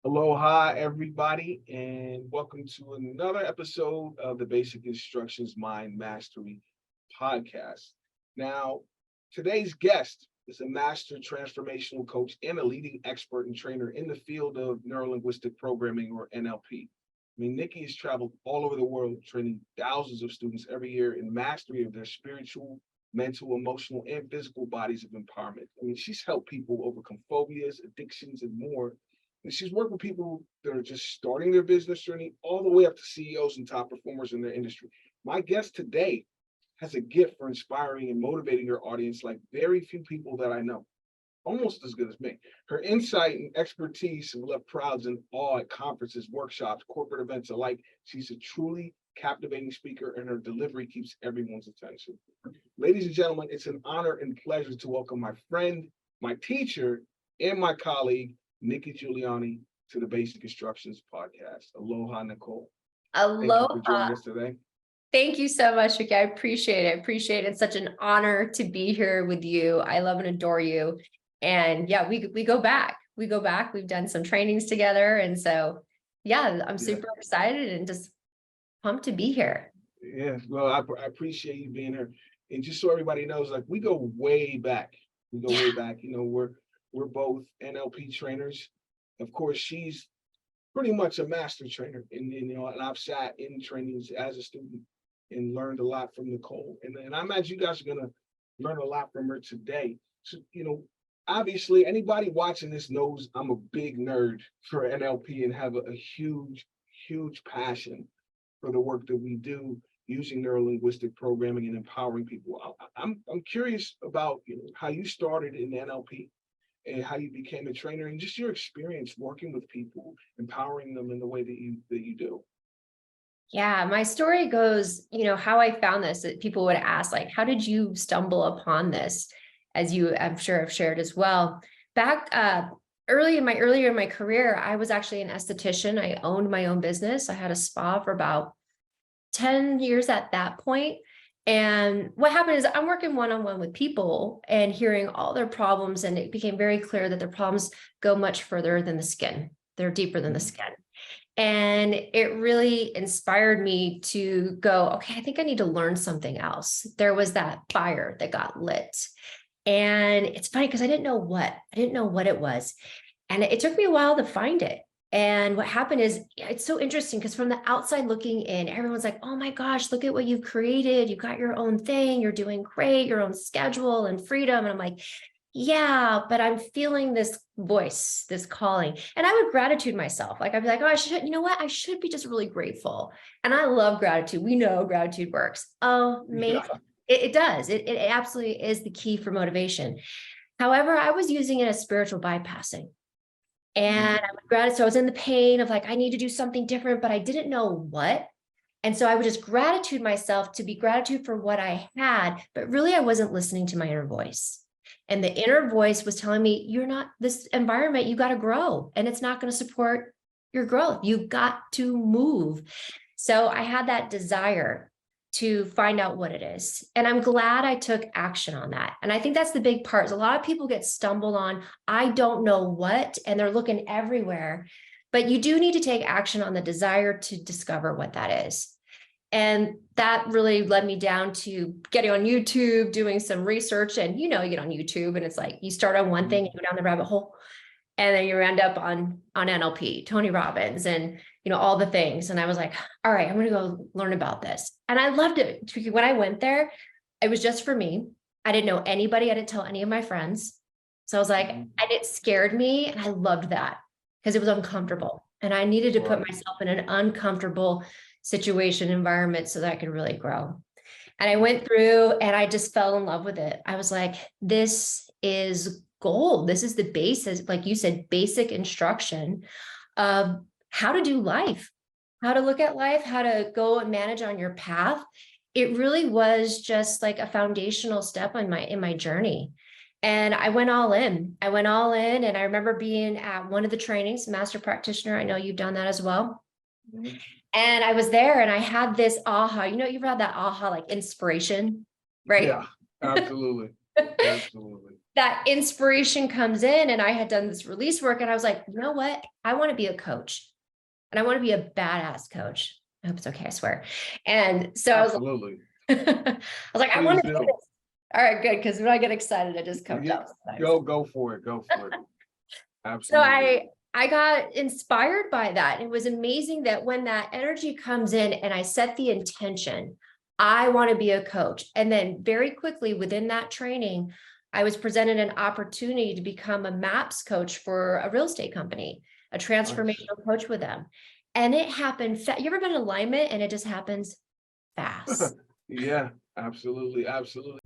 Aloha, everybody, and welcome to another episode of the Basic Instructions Mind Mastery podcast. Now, today's guest is a master transformational coach and a leading expert and trainer in the field of neurolinguistic programming, or NLP. Nikki has traveled all over the world, training thousands of students every year in mastery of their spiritual, mental, emotional, and physical bodies of empowerment. She's helped people overcome phobias, addictions, and more. And she's worked with people that are just starting their business journey all the way up to CEOs and top performers in their industry. My guest today has a gift for inspiring and motivating her audience like very few people that I know, almost as good as me. Her insight and expertise have left crowds in awe at conferences, workshops, corporate events alike. She's a truly captivating speaker, and her delivery keeps everyone's attention. Ladies and gentlemen, it's an honor and pleasure to welcome my friend, my teacher, and my colleague, Nikki Giuliani, to the Basic Instructions podcast. Aloha, Nicole. Aloha. Thank you for joining us today. Thank you so much, Nikki. I appreciate it. It's such an honor to be here with you. I love and adore you. And yeah, we go back. We've done some trainings together. And so, yeah, I'm super excited and just pumped to be here. Yeah, well, I appreciate you being here. And just so everybody knows, like, we go way back. Way back. We're both NLP trainers. Of course, she's pretty much a master trainer. And I've sat in trainings as a student and learned a lot from Nicole. And I imagine you guys are going to learn a lot from her today. So, obviously, anybody watching this knows I'm a big nerd for NLP and have a huge, huge passion for the work that we do using neurolinguistic programming and empowering people. I'm curious about how you started in NLP and how you became a trainer and just your experience working with people, empowering them in the way that you do. Yeah, my story goes, how I found this, that people would ask, like, how did you stumble upon this? As you, I'm sure, have shared as well. Back earlier in my career, I was actually an esthetician. I owned my own business. I had a spa for about 10 years at that point. And what happened is I'm working one-on-one with people and hearing all their problems. And it became very clear that their problems go much further than the skin. They're deeper than the skin. And it really inspired me to go, okay, I think I need to learn something else. There was that fire that got lit. And it's funny because I didn't know what it was. And it took me a while to find it. And what happened is, it's so interesting because from the outside looking in, everyone's like, oh my gosh, look at what you've created. You've got your own thing. You're doing great, your own schedule and freedom. And I'm like, yeah, but I'm feeling this voice, this calling. And I would gratitude myself. Like, I'd be like, oh, I should be just really grateful. And I love gratitude. We know gratitude works. Oh, amazing. Yeah. It does. It absolutely is the key for motivation. However, I was using it as spiritual bypassing. And I would gratitude. So I was in the pain of like, I need to do something different, but I didn't know what. And so I would just gratitude myself to be gratitude for what I had, but really I wasn't listening to my inner voice. And the inner voice was telling me, you're not this environment, you got to grow and it's not going to support your growth. You've got to move. So I had that desire to find out what it is. And I'm glad I took action on that. And I think that's the big part. Is a lot of people get stumbled on, I don't know what, and they're looking everywhere, but you do need to take action on the desire to discover what that is. And that really led me down to getting on YouTube, doing some research. And you get on YouTube and it's like, you start on one thing, you go down the rabbit hole, and then you end up on NLP, Tony Robbins, and all the things. And I was like, all right, I'm going to go learn about this. And I loved it. When I went there, it was just for me. I didn't know anybody. I didn't tell any of my friends. So I was like, and it scared me. And I loved that because it was uncomfortable. And I needed to put myself in an uncomfortable situation, environment, so that I could really grow. And I went through and I just fell in love with it. I was like, this is gold. This is the basis, like you said, basic instruction of how to do life, how to look at life, how to go and manage on your path. It really was just like a foundational step in my journey. And I went all in. And I remember being at one of the trainings, master practitioner. I know you've done that as well. Mm-hmm. And I was there and I had this aha, you've had that aha, like inspiration, right? Yeah, absolutely. Absolutely. that inspiration comes in, and I had done this release work, and I was like, you know what? I want to be a coach, and I want to be a badass coach. I hope it's okay, I swear. And so Absolutely. I was like, I want Please to do do. this. All right, good. Because when I get excited, it just comes Yeah, out sometimes. go for it. Go for it. So Absolutely. I got inspired by that. It was amazing that when that energy comes in and I set the intention, I want to be a coach. And then very quickly within that training, I was presented an opportunity to become a MAPS coach for a real estate company, a Nice. transformational coach with them. And it happened. You ever been in alignment and it just happens fast? Yeah, absolutely. Absolutely.